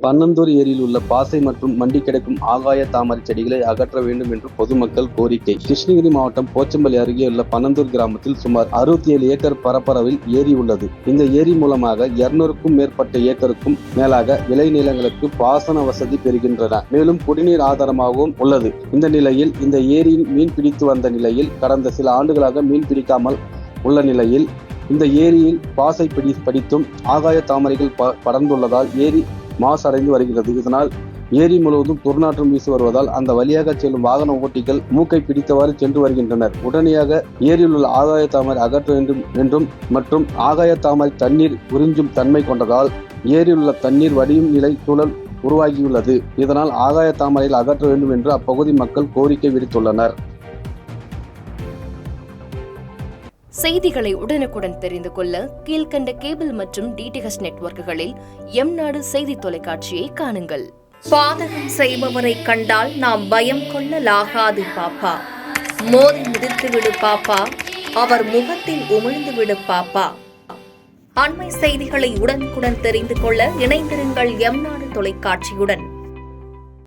பன்னந்தூர் ஏரியில் உள்ள பாசை மற்றும் மண்டி கிடக்கும் ஆகாய தாமரை செடிகளை அகற்ற வேண்டும் என்று பொதுமக்கள் கோரிக்கை. கிருஷ்ணகிரி மாவட்டம் போச்சம்பள்ளி அருகே உள்ள பன்னந்தூர் கிராமத்தில் சுமார் 67 ஏக்கர் பரப்பளவில் ஏரி உள்ளது. இந்த ஏரி மூலமாக 200க்கும் மேற்பட்ட ஏக்கருக்கும் மேலாக விளைநிலங்களுக்கு பாசன வசதி பெறுகின்றன. மேலும் குடிநீர் ஆதாரமாகவும் உள்ளது. இந்த நிலையில் இந்த ஏரியில் மீன் பிடித்து வந்த நிலையில் கடந்த சில ஆண்டுகளாக மீன் பிடிக்காமல் உள்ள நிலையில் இந்த ஏரியில் பாசை படித்தும் ஆகாய தாமரைகள் படர்ந்துள்ளதால் ஏரி மாசடைந்து வருகிறது. இதனால் ஏரி முழுவதும் துர்நாற்றம் வீசி வருவதால் அந்த வழியாக செல்லும் வாகன ஓட்டிகள் மூக்கை பிடித்தவாறு சென்று வருகின்றனர். உடனடியாக ஏரியில் உள்ள ஆகாய தாமரை அகற்ற வேண்டும் என்றும் மற்றும் ஆகாய தாமரை தண்ணீர் உறிஞ்சும் தன்மை கொண்டதால் ஏரியில் உள்ள தண்ணீர் வடியும் நிலை சூழல் உருவாகியுள்ளது. இதனால் ஆகாய தாமரையில் அகற்ற வேண்டும் என்று அப்பகுதி மக்கள் கோரிக்கை விடுத்துள்ளனர். செய்திகளை உடனுக்குடன் தெரிந்து கொள்ள கீழ்கண்ட கேபிள் மற்றும் டிடிஎச் நெட்வொர்க்குகளில் எம்நாடு செய்தி தொலைக்காட்சியை காணுங்கள். பாதகம் செய்பவரை கண்டால் நாம் பயம் கொள்ளலாகாது பாப்பா. மோதி மிதித்துவிடு பாப்பா, அவர் முகத்தில் உமிழ்ந்துவிடு பாப்பா. அண்மை செய்திகளை உடனுக்குடன் தெரிந்து கொள்ள இணைந்திருங்கள் எம்நாடு தொலைக்காட்சியுடன்.